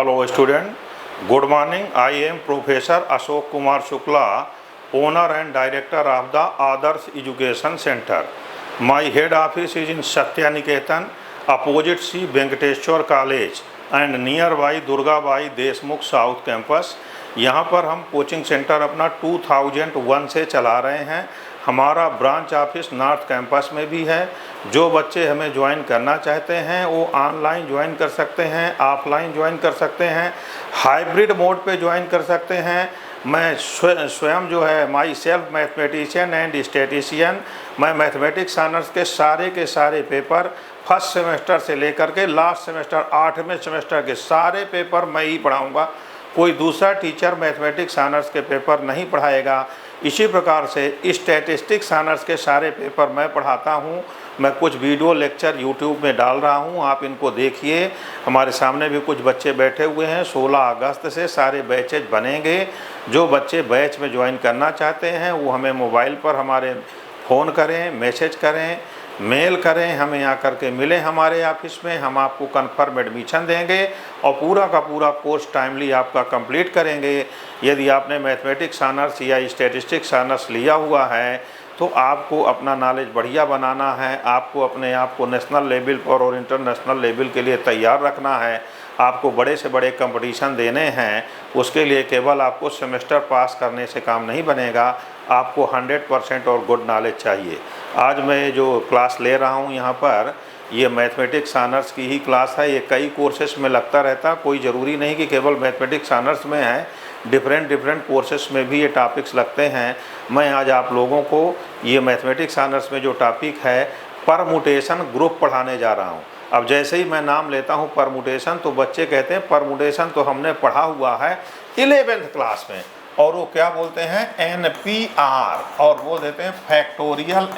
Hello student, good morning. I am Professor Ashok Kumar Shukla, owner and director of the Adarsh Education Center. My head office is in Satyaniketan, opposite C. Venkateshwar College and nearby Durgabai Deshmukh South Campus. यहाँ पर हम coaching centre अपना 2001 से चला रहे हैं। हमारा branch office north campus में भी है। जो बच्चे हमें ज्वाइन करना चाहते हैं वो ऑनलाइन ज्वाइन कर सकते हैं, ऑफलाइन ज्वाइन कर सकते हैं, हाइब्रिड मोड पे ज्वाइन कर सकते हैं। मैं स्वयं जो है my self mathematician and statistician, मैं मैथमेटिक्स ऑनर्स के सारे पेपर फर्स्ट सेमेस्टर से लेकर के लास्ट सेमेस्टर 8वें सेमेस्टर के सारे पेपर मैं ही पढ़ाऊँगा। कोई दूसरा टीचर मैथमेटिक्स ऑनर्स के पेपर नहीं पढ़ाएगा। इसी प्रकार से स्टैटिस्टिक्स ऑनर्स के सारे पेपर मैं पढ़ाता हूँ। मैं कुछ वीडियो लेक्चर यूट्यूब में डाल रहा हूँ, आप इनको देखिए। हमारे सामने भी कुछ बच्चे बैठे हुए हैं। 16 अगस्त से सारे बैचेज बनेंगे। जो बच्चे बैच में ज्वाइन करना चाहते हैं वो हमें मोबाइल पर हमारे फ़ोन करें, मैसेज करें, मेल करें, हमें यहाँ करके मिलें हमारे ऑफिस में। हम आपको कन्फर्म एडमिशन देंगे और पूरा का पूरा कोर्स टाइमली आपका कंप्लीट करेंगे। यदि आपने मैथमेटिक्स ऑनर्स या स्टैटिस्टिक्स ऑनर्स लिया हुआ है तो आपको अपना नॉलेज बढ़िया बनाना है, आपको अपने आप को नेशनल लेवल पर और इंटरनेशनल लेवल के लिए तैयार रखना है, आपको बड़े से बड़े कंपटीशन देने हैं। उसके लिए केवल आपको सेमेस्टर पास करने से काम नहीं बनेगा, आपको 100% और गुड नॉलेज चाहिए। आज मैं जो क्लास ले रहा हूँ यहाँ पर, ये मैथमेटिक्स ऑनर्स की ही क्लास है। ये कई कोर्सेस में लगता रहता, कोई ज़रूरी नहीं कि केवल मैथमेटिक्स ऑनर्स में है, डिफरेंट कोर्सेस में भी ये टॉपिक्स लगते हैं। मैं आज आप लोगों को ये मैथमेटिक्स ऑनर्स में जो टॉपिक है परमुटेशन ग्रुप पढ़ाने जा रहा हूँ। अब जैसे ही मैं नाम लेता हूँ परमुटेशन, तो बच्चे कहते हैं परमुटेशन तो हमने पढ़ा हुआ है 11th क्लास में, और वो क्या बोलते हैं NPR, और बोल देते हैं फैक्टोरियल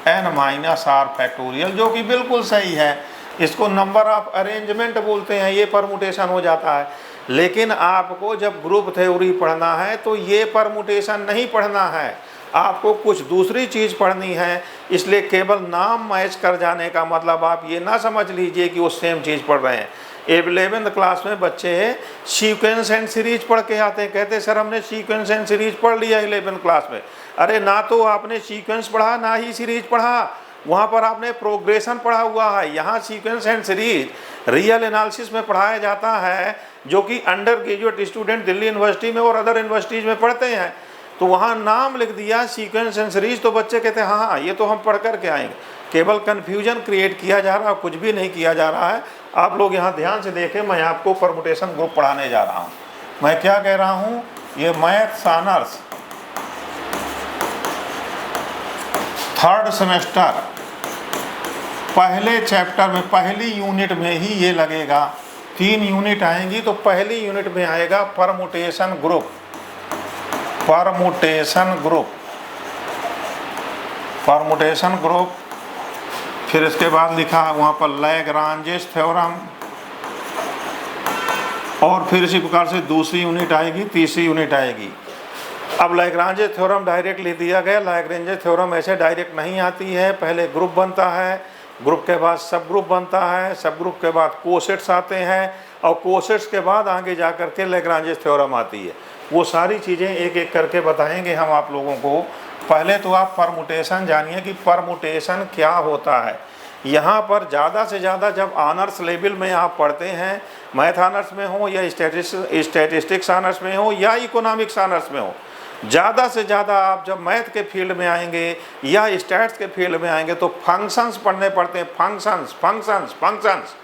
n/n-r फैक्टोरियल, जो कि बिल्कुल सही है। इसको नंबर ऑफ अरेंजमेंट बोलते हैं, ये परमुटेशन हो जाता है। लेकिन आपको जब ग्रुप थ्योरी पढ़ना है तो ये परमुटेशन नहीं पढ़ना है, आपको कुछ दूसरी चीज़ पढ़नी है। इसलिए केवल नाम मैच कर जाने का मतलब आप ये ना समझ लीजिए कि वो सेम चीज़ पढ़ रहे हैं। 11th क्लास में बच्चे सीक्वेंस एंड सीरीज पढ़ के आते हैं, कहते हैं सर हमने सीक्वेंस एंड सीरीज पढ़ लिया 11th क्लास में। अरे ना तो आपने सीक्वेंस पढ़ा ना ही सीरीज पढ़ा, वहाँ पर आपने प्रोग्रेशन पढ़ा हुआ है। यहाँ sequence and series real analysis में पढ़ाया जाता है, जो कि under graduate student Delhi university में और अदर यूनिवर्सिटीज़ में पढ़ते हैं। तो वहाँ नाम लिख दिया सीक्वेंस एंड सीरीज, तो बच्चे कहते हैं हाँ ये तो हम पढ़ कर के आएंगे। केवल कन्फ्यूजन क्रिएट किया जा रहा है, कुछ भी नहीं किया जा रहा है। आप लोग यहाँ ध्यान से देखें, मैं आपको परमुटेशन ग्रुप पढ़ाने जा रहा हूँ। मैं क्या कह रहा हूँ, ये मैथ्स ऑनर्स 3rd सेमेस्टर पहले चैप्टर में पहली यूनिट में ही ये लगेगा। 3 यूनिट आएंगी, तो पहली यूनिट में आएगा परमुटेशन ग्रुप, परमुटेशन ग्रुप। फिर इसके बाद लिखा है वहाँ पर लैग्रांजेस थ्योरम, और फिर इसी प्रकार से दूसरी यूनिट आएगी, तीसरी यूनिट आएगी। अब लैग्रांजेस थ्योरम डायरेक्ट लिख दिया गया। लैग्रांजेस थ्योरम ऐसे डायरेक्ट नहीं आती है, पहले ग्रुप बनता है, ग्रुप के बाद सब ग्रुप बनता है, सब ग्रुप के बाद कोसेट्स आते हैं, और कोसेट्स के बाद आगे जा कर के लैग्रांजेस थ्योरम आती है। वो सारी चीज़ें एक एक करके बताएंगे हम आप लोगों को। पहले तो आप परमुटेशन जानिए कि परमुटेशन क्या होता है। यहाँ पर ज़्यादा से ज़्यादा जब ऑनर्स लेवल में आप पढ़ते हैं, मैथ ऑनर्स में हो या स्टैटिस्टिक्स ऑनर्स में हो या इकोनॉमिक्स ऑनर्स में हो, ज़्यादा से ज़्यादा आप जब मैथ के फील्ड में आएंगे या स्टैट्स के फील्ड में आएंगे तो फंक्शंस पढ़ने पड़ते हैं। फंक्शंस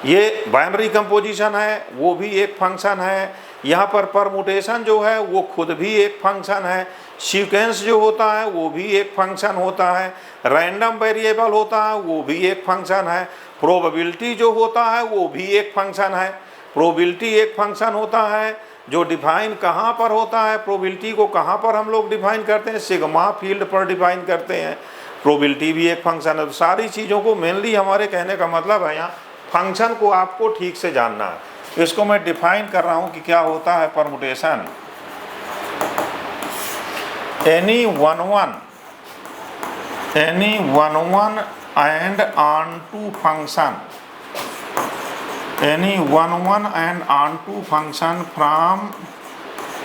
ये बाइनरी कंपोजिशन है, वो भी एक फंक्शन है। यहाँ पर परमुटेशन जो है वो खुद भी एक फंक्शन है। सीक्वेंस जो होता है वो भी एक फंक्शन होता है। रैंडम वेरिएबल होता है वो भी एक फंक्शन है। प्रोबेबिलिटी जो होता है वो भी एक फंक्शन है। प्रोबेबिलिटी एक फंक्शन होता है जो डिफाइन कहाँ पर होता है, प्रोबेबिलिटी को कहाँ पर हम लोग डिफाइन करते हैं, सिग्मा फील्ड पर डिफाइन करते हैं। प्रोबेबिलिटी भी एक फंक्शन है। तो सारी चीज़ों को मेनली हमारे कहने का मतलब है यहाँ फंक्शन को आपको ठीक से जानना है। इसको मैं डिफाइन कर रहा हूँ कि क्या होता है permutation. Any one one and onto function any one and onto function from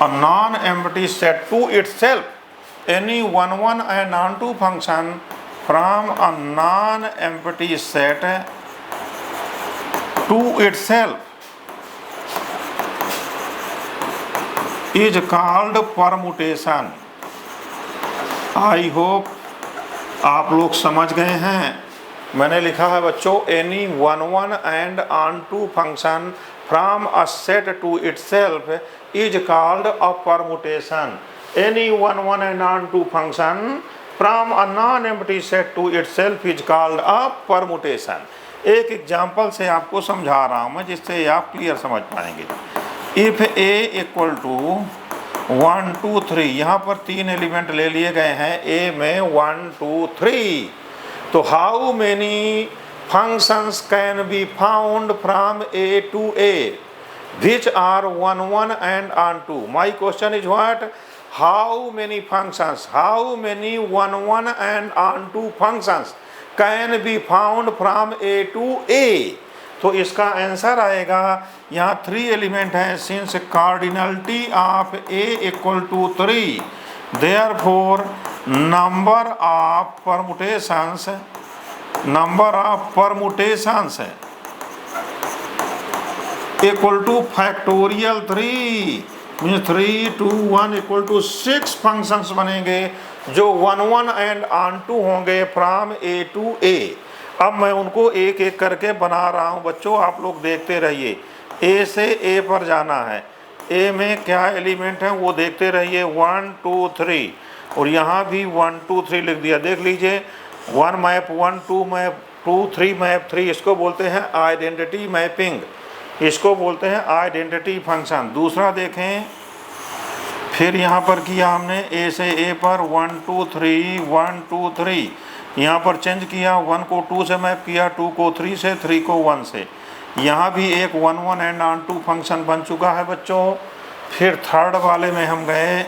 a non-empty set to itself. Any one and onto function from a non-empty set to itself is called permutation. I hope आप लोग समझ गए हैं। मैंने लिखा है बच्चों, any one and onto function from a set to itself is called a permutation. Any one and onto function from a non-empty set to itself is called a permutation. एक एग्जाम्पल से आपको समझा रहा हूँ मैं, जिससे आप क्लियर समझ पाएंगे। इफ a इक्वल टू 1 2 3, यहाँ पर 3 एलिमेंट ले लिए गए हैं a में 1 2 3, तो how many functions can be found from a to a which are 1 and onto? My question is what? How many functions, how many 1 and onto functions can be found from a to a? तो इसका answer आएगा, यहाँ 3 element हैं, since cardinality of a equal to 3, therefore number of permutations equal to factorial 3, means 3 2 1 equal to 6 functions बनेंगे जो 1 and onto होंगे from a to a। अब मैं उनको एक एक करके बना रहा हूँ बच्चों, आप लोग देखते रहिए। ए से ए पर जाना है, ए में क्या एलिमेंट है वो देखते रहिए, 1 2 3, और यहाँ भी 1 2 3 लिख दिया। देख लीजिए, 1 मैप 1, 2 मैप 2, 3 मैप 3, इसको बोलते हैं आइडेंटिटी मैपिंग, इसको बोलते हैं आइडेंटिटी फंक्शन। दूसरा देखें, फिर यहाँ पर किया हमने ए से ए पर 1 2 3 1 2 3, यहाँ पर चेंज किया, 1 को 2 से मैप किया, 2 को 3 से, 3 को 1 से। यहाँ भी एक 1 and onto फंक्शन बन चुका है बच्चों। फिर थर्ड वाले में हम गए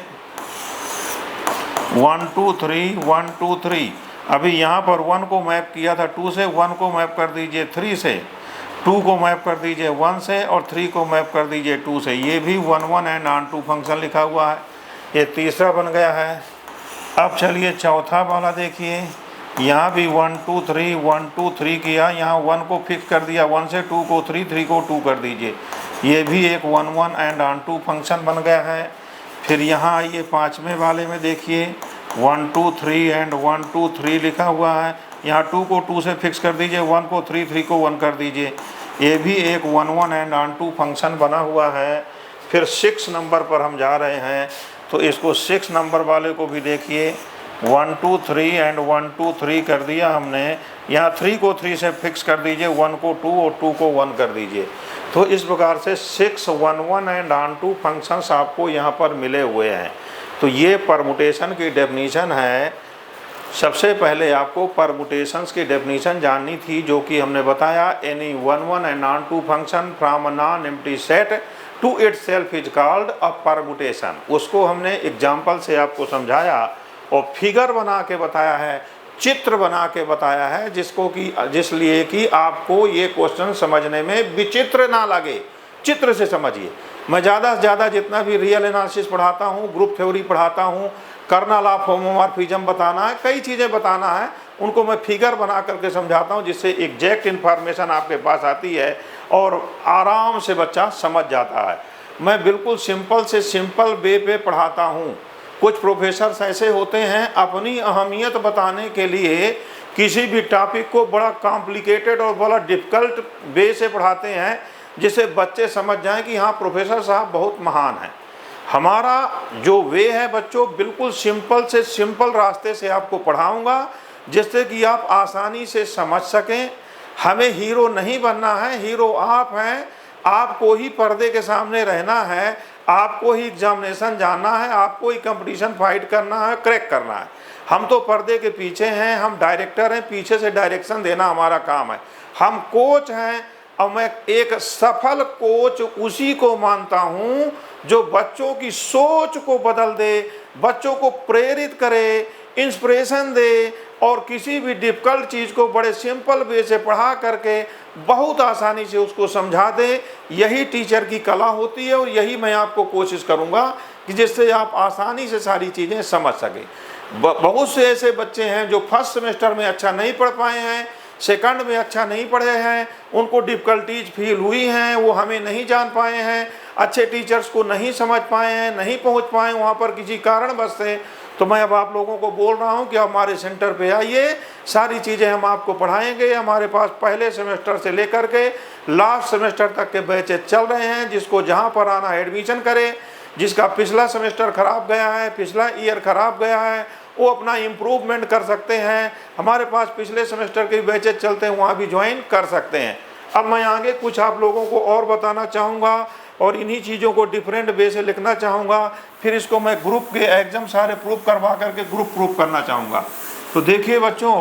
1 2 3 1 2 3, अभी यहाँ पर 1 को मैप किया था 2 से, 1 को मैप कर दीजिए 3 से, 2 को मैप कर दीजिए 1 से, और 3 को मैप कर दीजिए 2 से। ये भी 1 and onto फंक्शन लिखा हुआ है, ये तीसरा बन गया है। अब चलिए चौथा वाला देखिए, यहाँ भी 1 2 3 1 2 3 किया, यहाँ 1 को फिक्स कर दिया 1 से, 2 को 3, 3 को 2 कर दीजिए, ये भी एक 1 and onto फंक्शन बन गया है। फिर यहाँ आइए पाँचवें वाले में देखिए, 1 2 3 and 1 2 3 लिखा हुआ है, यहाँ 2 को 2 से फिक्स कर दीजिए, 1 को 3, 3 को 1 कर दीजिए, ये भी एक 1 and onto फंक्शन बना हुआ है। फिर 6 नंबर पर हम जा रहे हैं, तो इसको 6 नंबर वाले को भी देखिए, 1 2 3 and 1 2 3 कर दिया हमने, यहाँ 3 को 3 से फिक्स कर दीजिए, 1 को 2 और 2 को 1 कर दीजिए। तो इस प्रकार से 6 1 and onto फंक्शंस आपको यहाँ पर मिले हुए हैं। तो ये परमुटेशन की डेफिनीशन है। सबसे पहले आपको परमुटेशंस की डेफिनीशन जाननी थी, जो कि हमने बताया, any 1 and onto function from a non empty set to itself is called a permutation. उसको हमने एग्जाम्पल से आपको समझाया और फिगर बना के बताया है, चित्र बना के बताया है, जिसलिए कि आपको ये क्वेश्चन समझने में विचित्र ना लगे, चित्र से समझिए। मैं ज़्यादा से ज़्यादा जितना भी रियल एनालिसिस पढ़ाता हूँ, ग्रुप थ्योरी पढ़ाता हूँ, कर्नल ऑफ होमोमॉर्फिज्म बताना है, कई चीज़ें बताना है, उनको मैं फिगर बना करके समझाता हूँ, जिससे एग्जैक्ट इन्फॉर्मेशन आपके पास आती है और आराम से बच्चा समझ जाता है। मैं बिल्कुल सिंपल से सिंपल वे पे पढ़ाता हूँ। कुछ प्रोफेसर्स ऐसे होते हैं, अपनी अहमियत बताने के लिए किसी भी टॉपिक को बड़ा कॉम्प्लिकेटेड और बड़ा डिफ़िकल्ट वे से पढ़ाते हैं, जिससे बच्चे समझ जाएं कि हाँ प्रोफेसर साहब बहुत महान हैं। हमारा जो वे है बच्चों, बिल्कुल सिंपल से सिंपल रास्ते से आपको पढ़ाऊँगा, जिससे कि आप आसानी से समझ सकें। हमें हीरो नहीं बनना है, हीरो आप हैं, आपको ही पर्दे के सामने रहना है, आपको ही एग्जामिनेशन जानना है, आपको ही कंपटीशन फाइट करना है, क्रैक करना है। हम तो पर्दे के पीछे हैं, हम डायरेक्टर हैं, पीछे से डायरेक्शन देना हमारा काम है। हम कोच हैं, और मैं एक सफल कोच उसी को मानता हूं जो बच्चों की सोच को बदल दे, बच्चों को प्रेरित करे, इंस्पिरेशन दे और किसी भी डिफ़िकल्ट चीज़ को बड़े सिंपल वे से पढ़ा करके बहुत आसानी से उसको समझा दे। यही टीचर की कला होती है और यही मैं आपको कोशिश करूँगा कि जिससे आप आसानी से सारी चीज़ें समझ सकें। बहुत से ऐसे बच्चे हैं जो फर्स्ट सेमेस्टर में अच्छा नहीं पढ़ पाए हैं, सेकंड में अच्छा नहीं पढ़े हैं, उनको डिफ़िकल्टीज फील हुई हैं, वो हमें नहीं जान पाए हैं, अच्छे टीचर्स को नहीं समझ पाए हैं, नहीं पहुंच पाए वहाँ पर किसी कारणवश से। तो मैं अब आप लोगों को बोल रहा हूँ कि हमारे सेंटर पे आइए, सारी चीज़ें हम आपको पढ़ाएंगे। हमारे पास पहले सेमेस्टर से लेकर के लास्ट सेमेस्टर तक के बैचेज चल रहे हैं। जिसको जहाँ पर आना एडमिशन करें। जिसका पिछला सेमेस्टर ख़राब गया है, पिछला ईयर ख़राब गया है, वो अपना इम्प्रूवमेंट कर सकते हैं। हमारे पास पिछले सेमेस्टर के बैचेज चलते हैं, वहाँ भी ज्वाइन कर सकते हैं। अब मैं आगे कुछ आप लोगों को और बताना चाहूँगा और इन्हीं चीज़ों को डिफरेंट वे से लिखना चाहूँगा। फिर इसको मैं ग्रुप के एग्जाम सारे प्रूफ करवा करके ग्रुप प्रूफ करना चाहूँगा। तो देखिए बच्चों,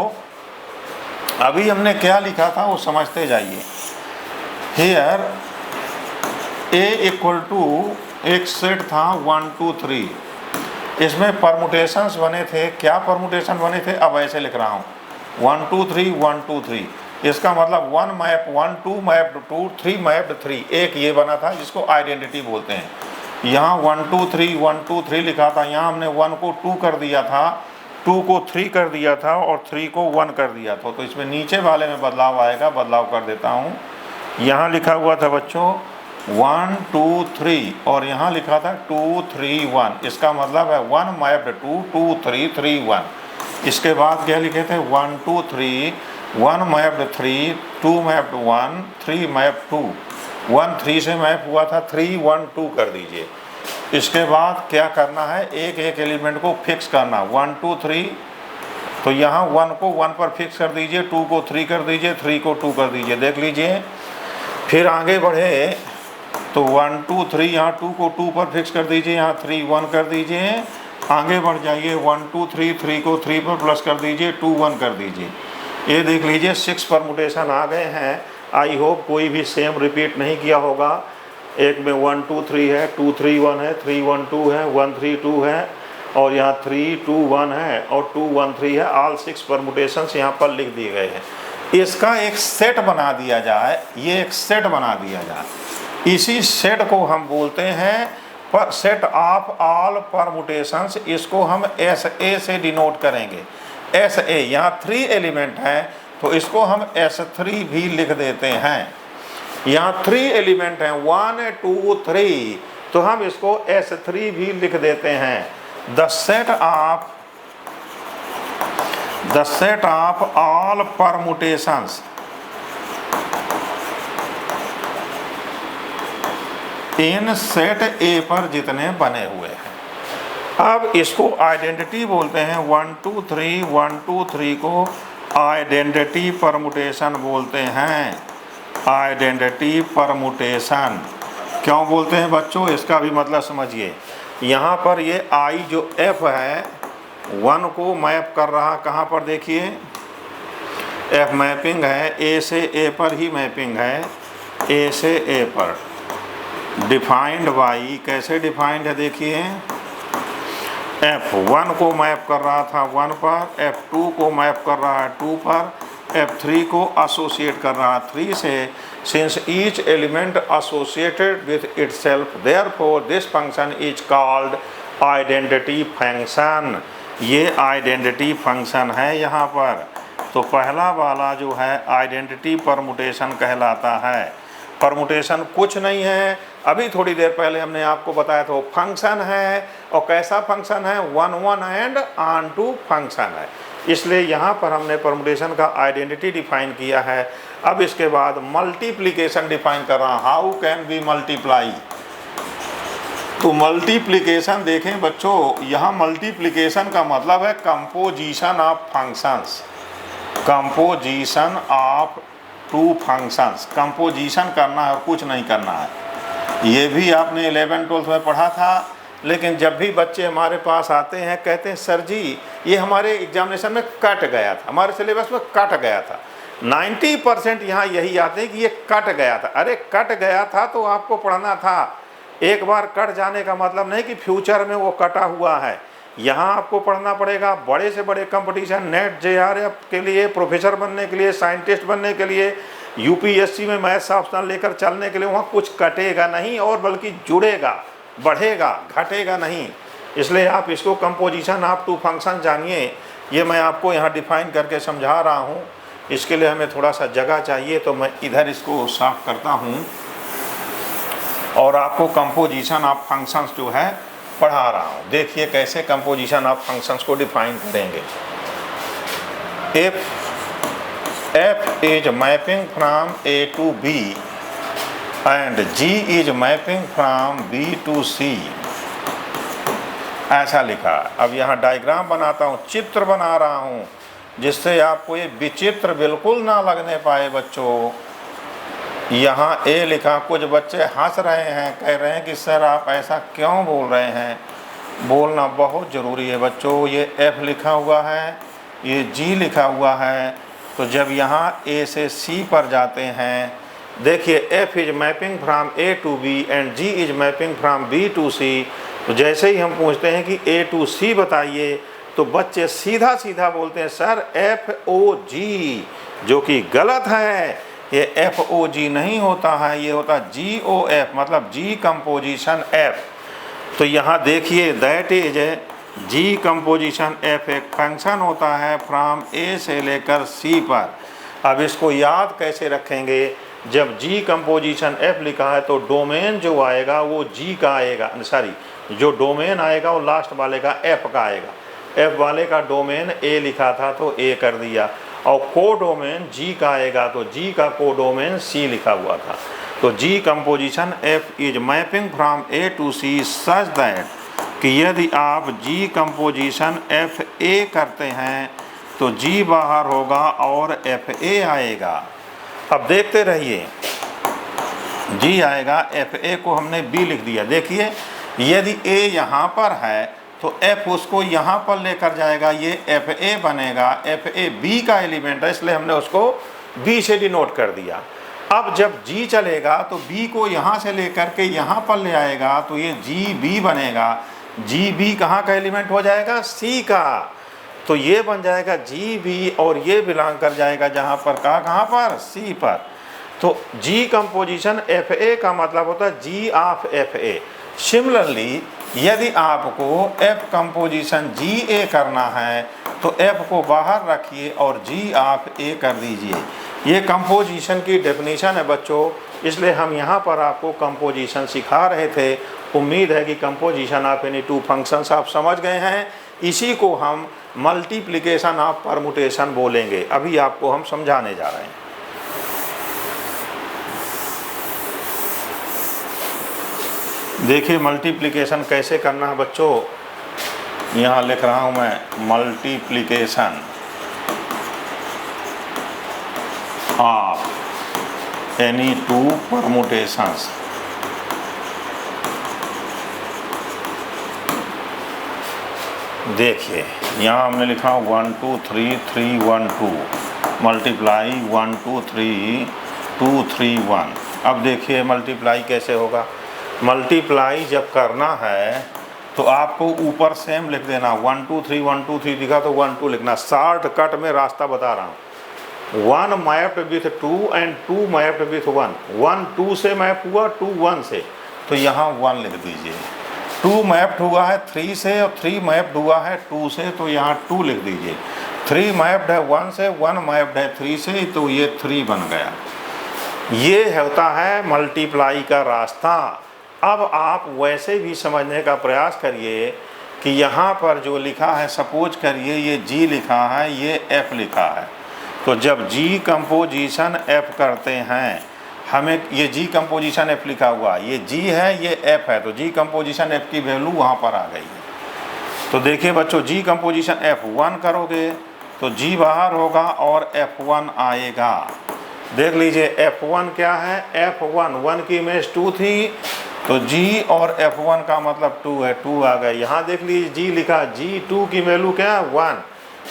अभी हमने क्या लिखा था वो समझते जाइए। हेयर ए इक्वल टू एक सेट था 1 2 3, इसमें परमुटेशंस बने थे। क्या परमुटेशन बने थे अब ऐसे लिख रहा हूँ 1 2 3 1 2 3। इसका मतलब 1 मैप 1 2 मैप 2 3 मैप 3, एक ये बना था जिसको आइडेंटिटी बोलते हैं। यहाँ 1 2 3 1 2 3 लिखा था, यहाँ हमने 1 को 2 कर दिया था, 2 को 3 कर दिया था और 3 को 1 कर दिया था। तो इसमें नीचे वाले में बदलाव आएगा, बदलाव कर देता हूँ। यहाँ लिखा हुआ था बच्चों 1 2 3 और यहाँ लिखा था 2 3 1। इसका मतलब है 1 मैप्ड 2 2 3 3 1। इसके बाद क्या लिखे थे 1 2 3 1 मैप्ड 3 2 मैप्ड 1 3 मैप 2। 1 3 से मैप हुआ था, 3 1 2 कर दीजिए। इसके बाद क्या करना है, एक एक एलिमेंट को फिक्स करना। 1 2 3 तो यहाँ 1 को 1 पर फिक्स कर दीजिए, 2 को 3 कर दीजिए, 3 को 2 कर दीजिए। देख लीजिए। फिर आगे बढ़े तो 1 2 3 यहाँ 2 को 2 पर फिक्स कर दीजिए, यहाँ 3 1 कर दीजिए। आगे बढ़ जाइए 1 2 3 3 को 3 पर प्लस कर दीजिए, 2 1 कर दीजिए। ये देख लीजिए 6 परमुटेशन आ गए हैं। आई होप कोई भी सेम रिपीट नहीं किया होगा। एक में 1 2 3 है, 2 3 1 है, 3 1 2 है, 1 3 2 है और यहाँ 3 2 1 है और 2 1 3 है। ऑल 6 परमुटेशंस यहाँ पर लिख दिए गए हैं। इसका एक सेट बना दिया जाए, ये एक सेट बना दिया जाए। इसी सेट को हम बोलते हैं पर सेट ऑफ ऑल परमुटेशंस। इसको हम एस ए से डिनोट करेंगे। एस ए, यहाँ 3 एलिमेंट हैं तो इसको हम S3 भी लिख देते हैं। यहाँ 3 एलिमेंट हैं 1 2 3 तो हम इसको S3 भी लिख देते हैं। The set of all permutations in set ए पर जितने बने हुए हैं। अब इसको आइडेंटिटी बोलते हैं। 1 2 3 1 2 3 को आइडेंटिटी परमुटेशन बोलते हैं। आइडेंटिटी परमुटेशन क्यों बोलते हैं बच्चों, इसका भी मतलब समझिए। यहाँ पर ये आई जो एफ है 1 को मैप कर रहा, कहाँ पर देखिए एफ मैपिंग है, ए से ए पर ही मैपिंग है, ए से ए पर। डिफाइंड बाई, कैसे डिफाइंड है देखिए, F1 को मैप कर रहा था 1 पर, F2 को मैप कर रहा है 2 पर, F3 को एसोसिएट कर रहा है 3 से। Since each element associated with itself therefore this function is called identity function. ये आइडेंटिटी फंक्शन है यहाँ पर। तो पहला वाला जो है आइडेंटिटी परमुटेशन कहलाता है। परमुटेशन कुछ नहीं है, अभी थोड़ी देर पहले हमने आपको बताया था, वो फंक्शन है। और कैसा फंक्शन है, 1 1 एंड ऑन टू फंक्शन है। इसलिए यहाँ पर हमने परमुटेशन का आइडेंटिटी डिफाइन किया है। अब इसके बाद मल्टीप्लिकेशन डिफाइन कर रहा, हाउ कैन बी मल्टीप्लाई। तो मल्टीप्लिकेशन देखें बच्चों, यहाँ मल्टीप्लिकेशन का मतलब है composition of functions. Composition of 2 functions, composition करना है और कुछ नहीं करना है। ये भी आपने 11 12 में पढ़ा था। लेकिन जब भी बच्चे हमारे पास आते हैं कहते हैं सर जी ये हमारे एग्जामिनेशन में कट गया था, हमारे सिलेबस में कट गया था। 90% यहाँ यही आते हैं कि ये कट गया था। अरे कट गया था तो आपको पढ़ना था। एक बार कट जाने का मतलब नहीं कि फ्यूचर में वो कटा हुआ है। यहाँ आपको पढ़ना पड़ेगा बड़े से बड़े कंपटीशन, नेट JRF के लिए, प्रोफेसर बनने के लिए, साइंटिस्ट बनने के लिए, UPSC में मैथ्स ऑप्शन लेकर चलने के लिए। वहाँ कुछ कटेगा नहीं और बल्कि जुड़ेगा, बढ़ेगा, घटेगा नहीं। इसलिए आप इसको कंपोजिशन ऑफ टू फंक्शन जानिए। ये मैं आपको यहाँ डिफाइन करके समझा रहा हूँ। इसके लिए हमें थोड़ा सा जगह चाहिए, तो मैं इधर इसको साफ करता हूँ और आपको कंपोजिशन ऑफ फंक्शंस जो है पढ़ा रहा हूँ। देखिए कैसे कंपोजिशन ऑफ फंक्शंस को डिफाइन करेंगे। F is mapping from A to B and G is mapping from B to C, ऐसा लिखा। अब यहाँ डायग्राम बनाता हूँ, चित्र बना रहा हूँ, जिससे आपको ये विचित्र बिल्कुल ना लगने पाए बच्चों। यहाँ A लिखा, कुछ बच्चे हंस रहे हैं, कह रहे हैं कि सर आप ऐसा क्यों बोल रहे हैं। बोलना बहुत ज़रूरी है बच्चों। ये F लिखा हुआ है, ये G लिखा हुआ है। तो जब यहाँ A से C पर जाते हैं, देखिए F is mapping from A to B and G is mapping from B to C। तो जैसे ही हम पूछते हैं कि A to C बताइए, तो बच्चे सीधा सीधा बोलते हैं सर FOG, जो कि गलत है। ये FOG नहीं होता है, ये होता GOF, मतलब G कंपोजिशन F। तो यहाँ देखिए that is G composition F एक फंक्शन होता है फ्रॉम A से लेकर C पर। अब इसको याद कैसे रखेंगे। जब G कंपोजिशन F लिखा है तो डोमेन जो आएगा वो G का आएगा, सॉरी, जो डोमेन आएगा वो लास्ट वाले का F का आएगा। F वाले का डोमेन A लिखा था तो A कर दिया, और को डोमेन G का आएगा तो G का को डोमेन C लिखा हुआ था। तो G composition F is mapping from A to C such that कि यदि आप G कंपोजिशन FA करते हैं तो G बाहर होगा और FA आएगा। अब देखते रहिए, G आएगा, FA को हमने B लिख दिया। देखिए यदि A यहाँ पर है तो F उसको यहाँ पर लेकर जाएगा, ये FA बनेगा। FA B का एलिमेंट है, इसलिए हमने उसको B से डिनोट कर दिया। अब जब G चलेगा तो B को यहाँ से लेकर के यहाँ पर ले आएगा, तो ये GB बनेगा। GB कहाँ का एलिमेंट हो जाएगा, C का। तो ये बन जाएगा GB और ये बिलोंग कर जाएगा जहाँ पर, कहाँ पर, C पर। तो G कंपोजिशन FA का मतलब होता है G ऑफ FA। सिमिलरली यदि आपको F कंपोजिशन GA करना है तो F को बाहर रखिए और G ऑफ A कर दीजिए। ये कंपोजिशन की डेफिनेशन है बच्चों, इसलिए हम यहाँ पर आपको कंपोजिशन सिखा रहे थे। उम्मीद है कि composition of any two functions आप समझ गए हैं। इसी को हम मल्टीप्लिकेशन ऑफ परमुटेशन बोलेंगे। अभी आपको हम समझाने जा रहे हैं। देखिए मल्टीप्लिकेशन कैसे करना है बच्चों। यहाँ लिख रहा हूँ मैं, multiplication of any two permutations. देखिए यहाँ हमने लिखा 1 2 3 3 1 2 मल्टीप्लाई 1 2 3 2 3 1। अब देखिए मल्टीप्लाई कैसे होगा। मल्टीप्लाई जब करना है तो आपको ऊपर सेम लिख देना। 1 2 3 1 2 3 दिखा तो 1 2 लिखना। शॉर्टकट में रास्ता बता रहा हूँ। 1 mapped with 2 and 2 mapped with 1। 1 2 से मैप हुआ, 2 1 से, तो यहाँ 1 लिख दीजिए। 2 मैप्ड हुआ है 3 से और 3 मैप्ड हुआ है 2 से, तो यहाँ 2 लिख दीजिए। 3 मैप्ड है 1 से, 1 मैप्ड है 3 से, तो ये 3 बन गया। ये होता है मल्टीप्लाई का रास्ता। अब आप वैसे भी समझने का प्रयास करिए कि यहाँ पर जो लिखा है, सपोज करिए ये G लिखा है, ये F लिखा है। तो जब G कंपोजिशन F करते हैं, हमें ये G कंपोजिशन F लिखा हुआ, ये G है, ये F है, तो G कंपोजिशन F की वैल्यू वहाँ पर आ गई है। तो देखिए बच्चों, G कंपोजिशन F1 करोगे तो G बाहर होगा और F1 आएगा। देख लीजिए F1 क्या है, F1 1 की इमेज 2 थी, तो G और F1 का मतलब 2 है, 2 आ गया। यहाँ देख लीजिए G लिखा, G2 की वैल्यू क्या है 1,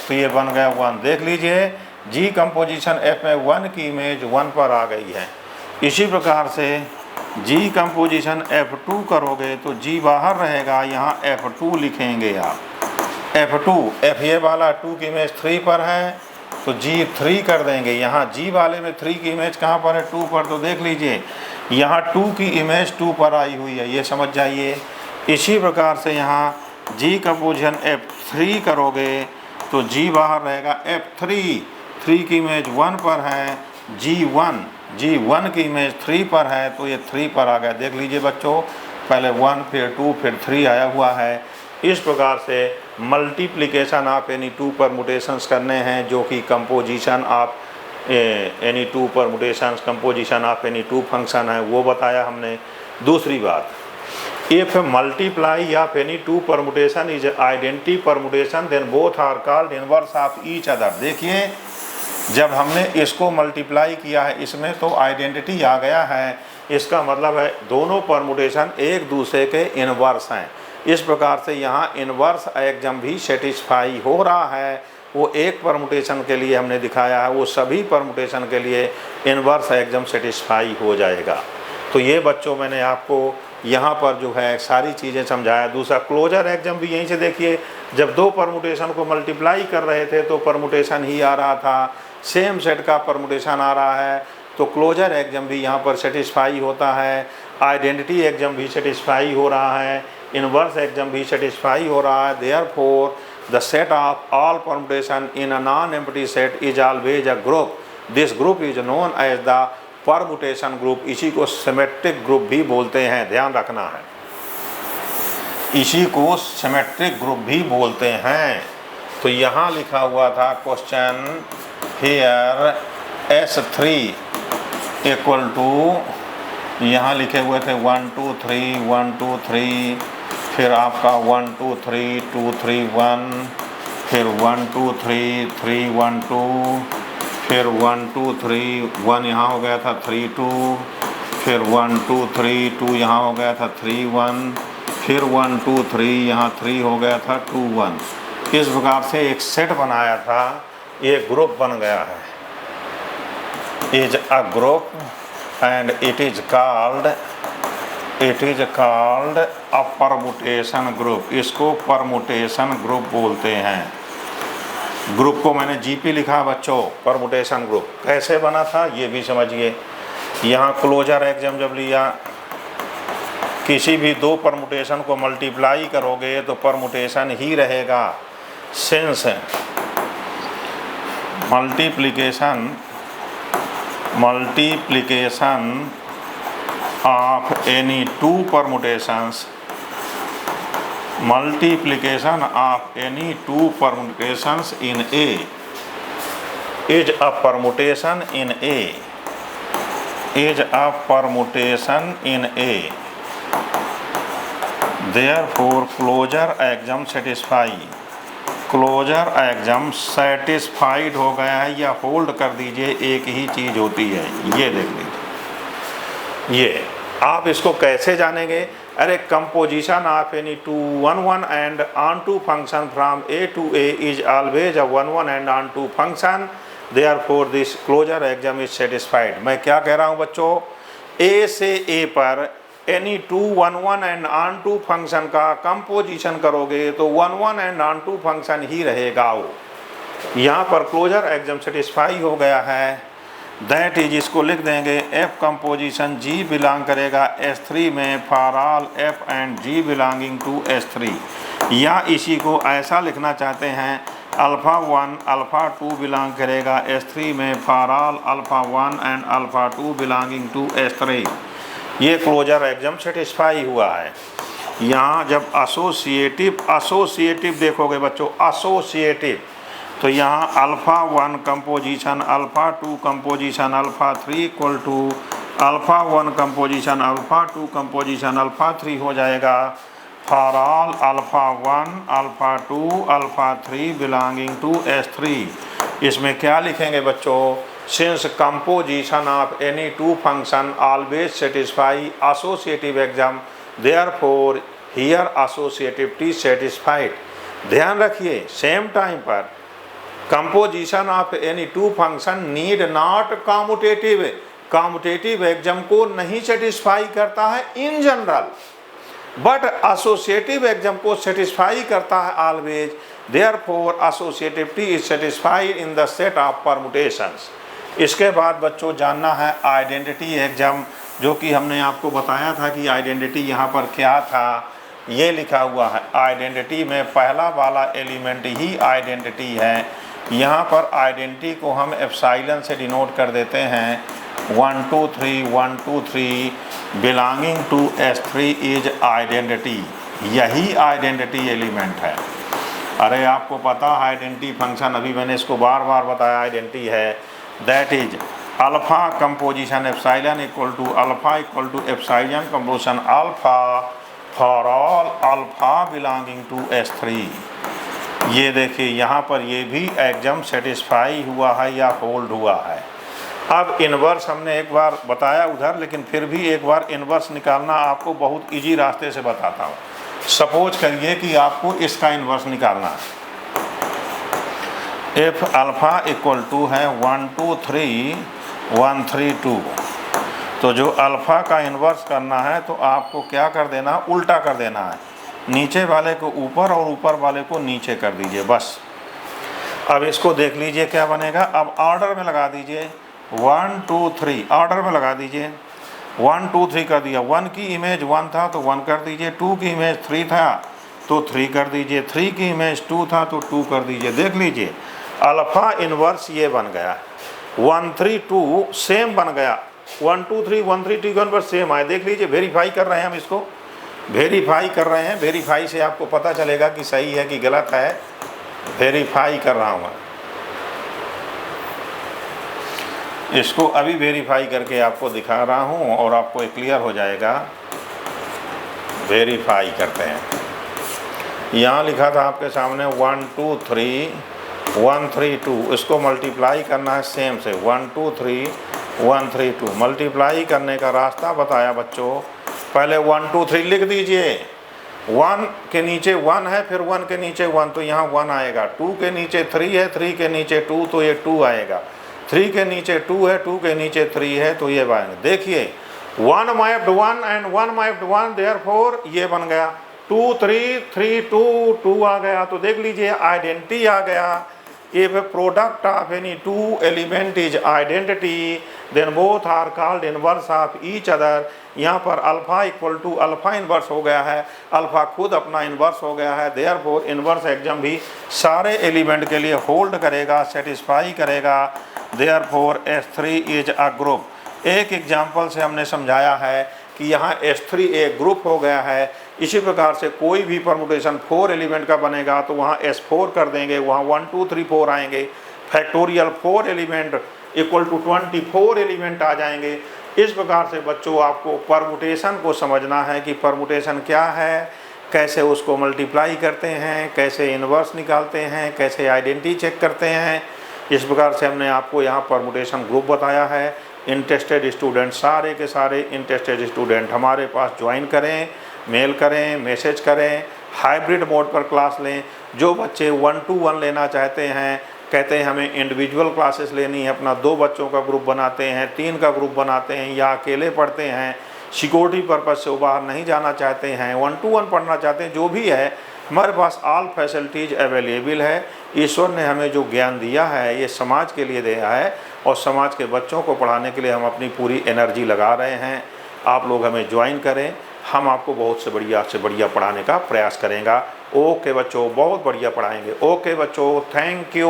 तो ये बन गया 1। देख लीजिए G कंपोजिशन F में 1 की इमेज 1 पर आ गई है। इसी प्रकार से G कंपोजिशन F2 करोगे तो G बाहर रहेगा, यहाँ F2 लिखेंगे आप। F2, F ये वाला 2 की इमेज 3 पर है तो G 3 कर देंगे। यहाँ G वाले में 3 की इमेज कहाँ पर है, 2 पर, तो देख लीजिए यहाँ 2 की इमेज 2 पर आई हुई है, ये समझ जाइए। इसी प्रकार से यहाँ G का पोजीशन F3 करोगे तो G बाहर रहेगा F3, 3 की इमेज 1 पर है, G1 की इमेज 3 पर है तो ये 3 पर आ गया। देख लीजिए बच्चों, पहले 1 फिर 2 फिर 3 आया हुआ है। इस प्रकार से मल्टीप्लिकेशन ऑफ एनी 2 परमुटेशंस करने हैं, जो कि composition of any 2 permutations, composition of any 2 function है, वो बताया हमने। दूसरी बात, if multiply of any 2 permutation is identity permutation then both are called inverse of each other. देखिए जब हमने इसको मल्टीप्लाई किया है इसमें तो आइडेंटिटी आ गया है, इसका मतलब है दोनों परमुटेशन एक दूसरे के इनवर्स हैं। इस प्रकार से यहाँ इनवर्स एग्जाम भी सेटिस्फाई हो रहा है। वो एक परमुटेशन के लिए हमने दिखाया है, वो सभी परमुटेशन के लिए इनवर्स एग्जाम सेटिस्फाई हो जाएगा। तो ये बच्चों मैंने आपको यहाँ पर जो है सारी चीज़ें समझाया। दूसरा क्लोजर एग्जाम भी यहीं से देखिए, जब 2 परमुटेशन को मल्टीप्लाई कर रहे थे तो परमुटेशन ही आ रहा था, सेम सेट का परमुटेशन आ रहा है, तो क्लोजर एग्जाम भी यहाँ पर सेटिस्फाई होता है। आइडेंटिटी एग्जाम भी सेटिस्फाई हो रहा है, इनवर्स एग्जाम भी सेटिस्फाई हो रहा है। Therefore the set of all permutation in a non empty set is always a group. This group is known as the permutation group. इसी को सिमेट्रिक ग्रुप भी बोलते हैं, ध्यान रखना है, इसी को सिमेट्रिक ग्रुप भी बोलते हैं। तो यहाँ लिखा हुआ था question here S3 equal to, यहाँ लिखे हुए थे 1 2 3 1 2 3, फिर आपका 1 2 3 2 3 1, फिर 1 2 3 3 1 2, फिर 1 2 3 1 यहाँ हो गया था 3 2, फिर 1 2 3 2 यहाँ हो गया था 3 1, फिर 1 2 3 यहाँ 3 हो गया था 2 1। इस प्रकार से एक सेट बनाया था, ये ग्रुप बन गया है, is a group and it is called a permutation group। इसको परमुटेशन ग्रुप बोलते हैं। ग्रुप को मैंने GP लिखा बच्चों, परमुटेशन ग्रुप कैसे बना था ये भी समझिए। यहाँ क्लोजर एग्जाम जब लिया, किसी भी 2 परमुटेशन को मल्टीप्लाई करोगे तो परमुटेशन ही रहेगा। Since multiplication of any 2 permutations in A is a permutation in A, therefore closure axiom closure axiom satisfied हो गया है, या होल्ड कर दीजिए एक ही चीज़ होती है। ये देख लीजिए, ये आप इसको कैसे जानेंगे? अरे composition of any 2 1 1 and onto function from A to A इज always a 1 1 and onto function, therefore this closure axiom is satisfied. मैं क्या कह रहा हूँ बच्चों, A से A पर any 2 1 1 and onto function का कंपोजिशन करोगे तो 1 1 एंड ऑन टू फंक्शन ही रहेगा। वो यहाँ पर क्लोजर एग्जाम सेटिस्फाई हो गया है। दैट इज, इसको लिख देंगे F कंपोजिशन G बिलोंग करेगा S3 में for all F and G belonging to S3, या इसी को ऐसा लिखना चाहते हैं अल्फ़ा 1 अल्फ़ा 2 बिलोंग करेगा S3 में for all alpha 1 and alpha 2 belonging to S3। ये क्लोजर एग्जाम सेटिस्फाई हुआ है। यहाँ जब एसोसिएटिव देखोगे बच्चों, एसोसिएटिव, तो यहाँ alpha 1 composition alpha 2 composition alpha 3 equal to alpha 1 composition alpha 2 composition alpha 3 हो जाएगा for all alpha 1 alpha 2 alpha 3 belonging to S3। इसमें क्या लिखेंगे बच्चों, since composition of any 2 function always satisfy associative exam, therefore here associativity satisfied। ध्यान रखिए, same time पर composition of any 2 function need not commutative exam को नहीं satisfy करता है in general, but associative exam को सेटिस्फाई करता है always. Therefore associativity is satisfied in the set of permutations। इसके बाद बच्चों जानना है आइडेंटिटी एग्जाम, जो कि हमने आपको बताया था कि आइडेंटिटी यहाँ पर क्या था। ये लिखा हुआ है आइडेंटिटी में पहला वाला एलिमेंट ही आइडेंटिटी है। यहाँ पर आइडेंटिटी को हम एप्सिलॉन से डिनोट कर देते हैं 1 2 3 1 2 3 belonging to S3 is identity. यही आइडेंटिटी एलिमेंट है। अरे आपको पता है आइडेंटिटी फंक्शन, अभी मैंने इसको बार बार बताया, आइडेंटिटी है that is alpha composition epsilon equal to alpha equal to epsilon composition alpha for all alpha belonging to S3। ये देखिए यहाँ पर ये भी एग्जाम सेटिस्फाई हुआ है या होल्ड हुआ है। अब इन्वर्स हमने एक बार बताया उधर, लेकिन फिर भी एक बार इन्वर्स निकालना आपको बहुत इजी रास्ते से बताता हूँ। सपोज करिए कि आपको इसका इन्वर्स निकालना है। एफ अल्फ़ा इक्वल टू है 1 2 3 1 3 2। तो जो अल्फ़ा का इन्वर्स करना है तो आपको क्या कर देना, उल्टा कर देना है। नीचे वाले को ऊपर और ऊपर वाले को नीचे कर दीजिए बस। अब इसको देख लीजिए क्या बनेगा। अब ऑर्डर में लगा दीजिए 1 2 3, ऑर्डर में लगा दीजिए 1 2 3 कर दिया। 1 की इमेज 1 था तो 1 कर दीजिए, 2 की इमेज 3 था तो 3 कर दीजिए, 3 की इमेज 2 था तो 2 कर दीजिए। देख लीजिए अल्फ़ा इन्वर्स ये बन गया। 1 3 2 सेम बन गया। 1 2 3 1 3 2 इन्वर्स सेम आए। देख लीजिए वेरीफाई कर रहे हैं हम इसको, वेरीफाई कर रहे हैं। वेरीफाई से आपको पता चलेगा कि सही है कि गलत है। वेरीफाई कर रहा हूँ मैं इसको, अभी वेरीफाई करके आपको दिखा रहा हूँ और आपको क्लियर हो जाएगा। वेरीफाई करते हैं। यहाँ लिखा था आपके सामने 1 2 3 1 3 2, इसको मल्टीप्लाई करना है सेम से 1 2 3 1 3 2। मल्टीप्लाई करने का रास्ता बताया बच्चों। पहले 1 2 3 लिख दीजिए। 1 के नीचे 1 है, फिर 1 के नीचे 1 तो यहाँ 1 आएगा। 2 के नीचे 3 है, 3 के नीचे 2 तो ये 2 आएगा। 3 के नीचे 2 है, 2 के नीचे 3 है तो ये आएगा। देखिए 1 मैप्ड 1 एंड 1 मैप्ड 1, देयरफॉर ये बन गया 2 3 3 2 2 आ गया। तो देख लीजिए आइडेंटिटी आ गया। If a product of any two element is identity, then both are called inverse of each other। यहाँ पर alpha equal to alpha inverse हो गया है, अल्फ़ा खुद अपना इन्वर्स हो गया है। देयरफॉर इन्वर्स एग्जाम भी सारे एलिमेंट के लिए होल्ड करेगा, सेटिस्फाई करेगा। Therefore S3 is a group. एक एग्जाम्पल से हमने समझाया है कि यहाँ S3 एक ग्रुप हो गया है। इसी प्रकार से कोई भी परमुटेशन 4 एलिमेंट का बनेगा तो वहाँ S4 कर देंगे, वहाँ 1 2 3 4 आएंगे। Factorial 4 element equal to 24 element आ जाएंगे। इस प्रकार से बच्चों आपको परमुटेशन को समझना है कि परमुटेशन क्या है, कैसे उसको मल्टीप्लाई करते हैं, कैसे इन्वर्स निकालते हैं, कैसे आइडेंटिटी चेक करते हैं। इस प्रकार से हमने आपको यहाँ परमुटेशन ग्रुप बताया है। इंटरेस्टेड स्टूडेंट, सारे के सारे इंटरेस्टेड स्टूडेंट हमारे पास ज्वाइन करें, मेल करें, मैसेज करें, हाइब्रिड मोड पर क्लास लें। जो बच्चे 1 to 1 लेना चाहते हैं, कहते हैं हमें इंडिविजुअल क्लासेस लेनी है, अपना 2 बच्चों का ग्रुप बनाते हैं, 3 का ग्रुप बनाते हैं या अकेले पढ़ते हैं, सिक्योरिटी पर्पज़ से वो बाहर नहीं जाना चाहते हैं, 1 to 1 पढ़ना चाहते हैं, जो भी है हमारे पास ऑल फैसिलिटीज़ अवेलेबल है। ईश्वर ने हमें जो ज्ञान दिया है ये समाज के लिए दिया है और समाज के बच्चों को पढ़ाने के लिए हम अपनी पूरी एनर्जी लगा रहे हैं। आप लोग हमें ज्वाइन करें, हम आपको बहुत से बढ़िया पढ़ाने का प्रयास करेंगे। ओके बच्चों, बहुत बढ़िया पढ़ाएंगे। ओके बच्चों, थैंक यू।